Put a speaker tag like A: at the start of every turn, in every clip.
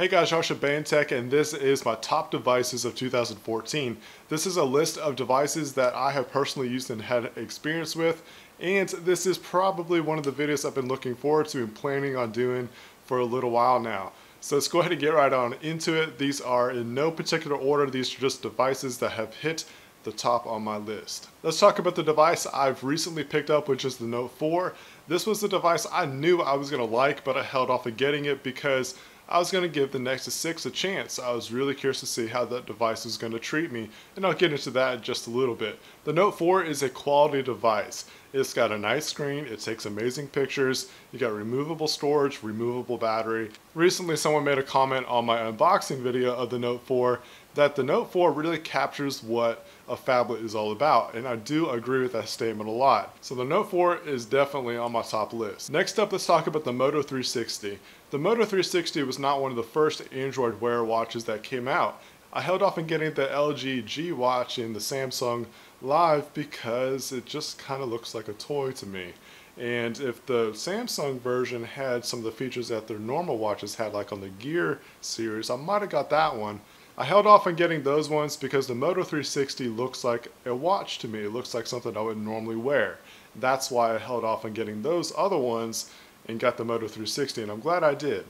A: Hey guys, Josh at Bane Tech, and this is my top devices of 2014. This is a list of devices that I have personally used and had experience with, and this is probably one of the videos I've been looking forward to and planning on doing for a little while now. So let's go ahead and get right on into it. These are in no particular order. These are just devices that have hit the top on my list. Let's talk about the device I've recently picked up, which is the Note 4. This was the device I knew I was going to like, but I held off on getting it because I was going to give the Nexus 6 a chance. I was really curious to see how that device was going to treat me, and I'll get into that in just a little bit. The Note 4 is a quality device. It's got a nice screen, it takes amazing pictures, you got removable storage, removable battery. Recently someone made a comment on my unboxing video of the Note 4 that the Note 4 really captures what a phablet is all about, and I do agree with that statement a lot. So the Note 4 is definitely on my top list. Next up, let's talk about the Moto 360. The Moto 360 was not one of the first Android Wear watches that came out. I held off on getting the LG G watch and the Samsung Live because it just kind of looks like a toy to me. And if the Samsung version had some of the features that their normal watches had, like on the Gear series, I might have got that one. I held off on getting those ones because the Moto 360 looks like a watch to me. It looks like something I would normally wear. That's why I held off on getting those other ones and got the Moto 360, and I'm glad I did.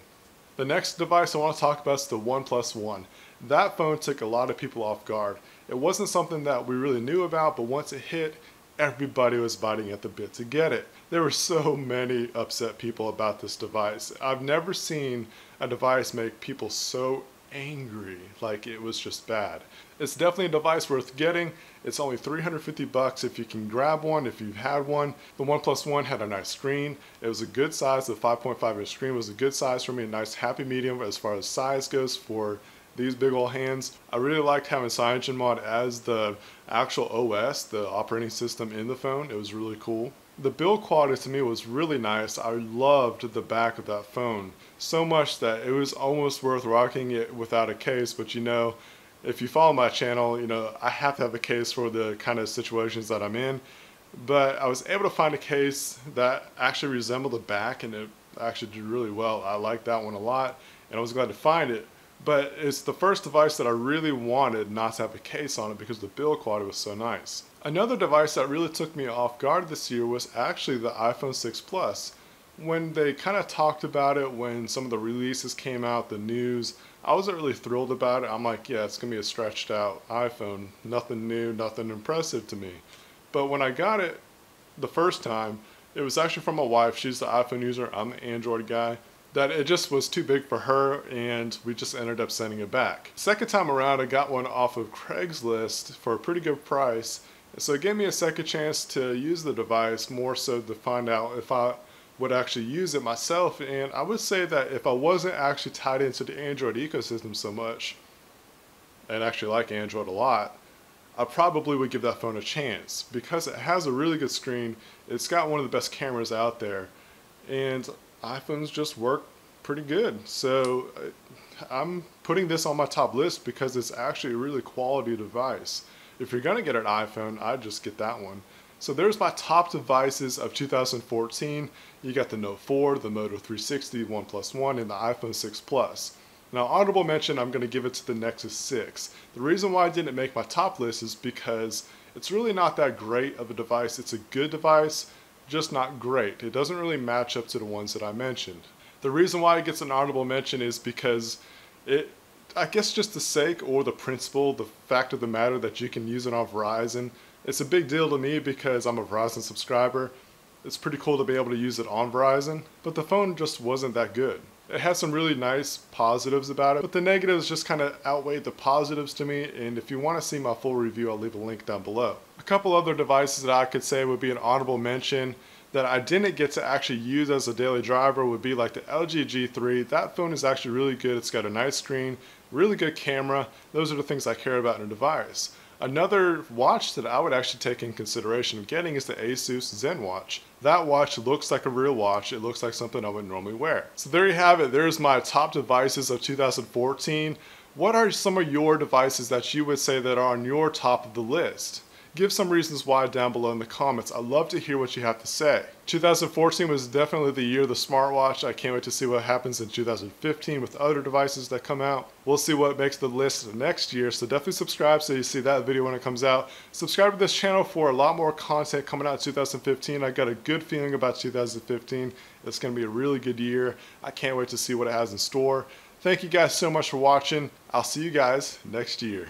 A: The next device I want to talk about is the OnePlus One. That phone took a lot of people off guard. It wasn't something that we really knew about, but once it hit, everybody was biting at the bit to get it. There were so many upset people about this device. I've never seen a device make people so angry, like it was just bad. It's definitely a device worth getting. It's only $350 if you can grab one, if you've had one. The OnePlus One had a nice screen. It was a good size. The 5.5-inch screen was a good size for me, a nice happy medium as far as size goes for these big old hands. I really liked having CyanogenMod as the actual OS, the operating system in the phone. It was really cool. The build quality to me was really nice. I loved the back of that phone so much that it was almost worth rocking it without a case, but you know, if you follow my channel, you know, I have to have a case for the kind of situations that I'm in. But I was able to find a case that actually resembled the back, and it actually did really well. I liked that one a lot, and I was glad to find it. But it's the first device that I really wanted not to have a case on it because the build quality was so nice. Another device that really took me off guard this year was actually the iPhone 6 Plus. When they kind of talked about it, when some of the releases came out, the news, I wasn't really thrilled about it. I'm like, yeah, it's going to be a stretched out iPhone. Nothing new, nothing impressive to me. But when I got it the first time, it was actually from my wife. She's the iPhone user. I'm the Android guy. That it just was too big for her, and we just ended up sending it back. Second time around, I got one off of Craigslist for a pretty good price. So it gave me a second chance to use the device, more so to find out if I would actually use it myself. And I would say that if I wasn't actually tied into the Android ecosystem so much, and actually like Android a lot, I probably would give that phone a chance because it has a really good screen. It's got one of the best cameras out there, and iPhones just work pretty good. So I'm putting this on my top list because it's actually a really quality device. If you're gonna get an iPhone, I'd just get that one. So there's my top devices of 2014. You got the Note 4, the Moto 360, OnePlus One, and the iPhone 6 Plus. Now, honorable mention, I'm going to give it to the Nexus 6. The reason why I didn't make my top list is because it's really not that great of a device. It's a good device, just not great. It doesn't really match up to the ones that I mentioned. The reason why it gets an honorable mention is because I guess just the sake or the principle, the fact of the matter that you can use it on Verizon, it's a big deal to me because I'm a Verizon subscriber. It's pretty cool to be able to use it on Verizon, but the phone just wasn't that good. It has some really nice positives about it, but the negatives just kind of outweighed the positives to me, and if you want to see my full review, I'll leave a link down below. A couple other devices that I could say would be an honorable mention that I didn't get to actually use as a daily driver would be like the LG G3. That phone is actually really good. It's got a nice screen, really good camera. Those are the things I care about in a device. Another watch that I would actually take in consideration of getting is the Asus Zen watch. That watch looks like a real watch. It looks like something I would normally wear. So there you have it. There's my top devices of 2014. What are some of your devices that you would say that are on your top of the list? Give some reasons why down below in the comments. I'd love to hear what you have to say. 2014 was definitely the year of the smartwatch. I can't wait to see what happens in 2015 with other devices that come out. We'll see what makes the list next year, so definitely subscribe so you see that video when it comes out. Subscribe to this channel for a lot more content coming out in 2015. I got a good feeling about 2015. It's going to be a really good year. I can't wait to see what it has in store. Thank you guys so much for watching. I'll see you guys next year.